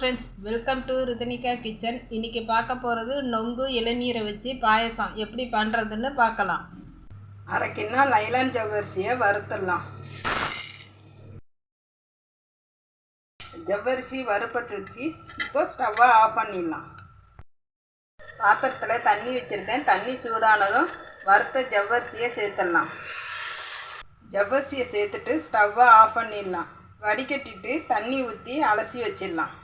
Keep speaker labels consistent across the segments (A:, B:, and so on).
A: Friends, welcome to Rithanika kitchen. இன்றைக்கி பார்க்க போகிறது நொங்கு இளநீரை வச்சு பாயசம் எப்படி பண்ணுறதுன்னு பார்க்கலாம்.
B: அரை கிண்ணம் லைலான் ஜவ்வரிசியை வறுத்துடலாம். ஜவ்வரிசி வறுபட்டுருச்சு. இப்போ ஸ்டவ்வை ஆஃப் பண்ணிடலாம். பாத்திரத்தில் தண்ணி வச்சுருக்கேன். தண்ணி சூடானதும் வறுத்த ஜவ்வரிசியை சேர்த்துடலாம். ஜவ்வரிசியை சேர்த்துட்டு ஸ்டவ்வை ஆஃப் பண்ணிடலாம். வடிகட்டிட்டு தண்ணி ஊற்றி அலசி வச்சிடலாம்.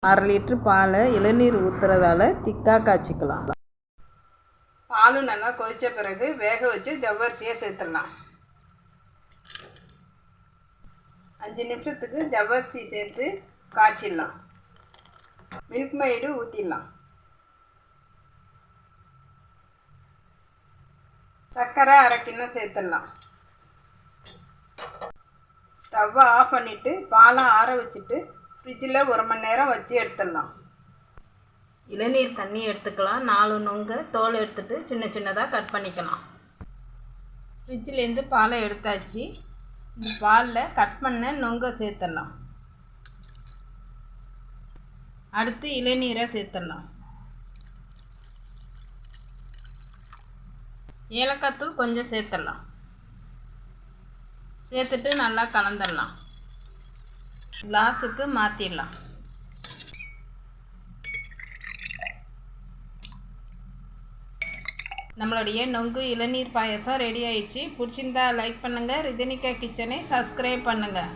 A: 1/2 லிட்டர் பாலை இளநீர் ஊற்றுறதால திக்காக காய்ச்சிக்கலாம்.
B: பால் நல்லா கொதித்த பிறகு வேக வச்சு ஜவ்வரிசியை சேர்த்துடலாம். 5 நிமிஷத்துக்கு ஜவ்வரிசி சேர்த்து காய்ச்சிடலாம். மில்க் மெய்டு ஊற்றிடலாம். சர்க்கரை அரை கிண்ணம் சேர்த்துடலாம். ஸ்டவ்வை ஆஃப் பண்ணிவிட்டு பாலை ஆற வச்சுட்டு ஃப்ரிட்ஜில் 1 மணி நேரம் வச்சு எடுத்துடலாம்.
A: இளநீர் தண்ணி எடுத்துக்கலாம். 4 நொங்கை தோல் எடுத்துட்டு சின்ன சின்னதாக கட் பண்ணிக்கலாம். ஃப்ரிட்ஜிலேருந்து பாலை எடுத்தாச்சு. இந்த பாலில் கட் பண்ண நொங்கை சேர்த்துடலாம். அடுத்து இளநீரை சேர்த்துடலாம். ஏலக்காய் தூள் கொஞ்சம் சேர்த்துடலாம். சேர்த்துட்டு நல்லா கலந்துடலாம். கிளாஸுக்கு மாற்றிடலாம். நம்மளுடைய நொங்கு இளநீர் பாயசம் ரெடி ஆயிடுச்சு. பிடிச்சிருந்தா லைக் பண்ணுங்கள். ரிதனிகா கிச்சனை சப்ஸ்கிரைப் பண்ணுங்கள்.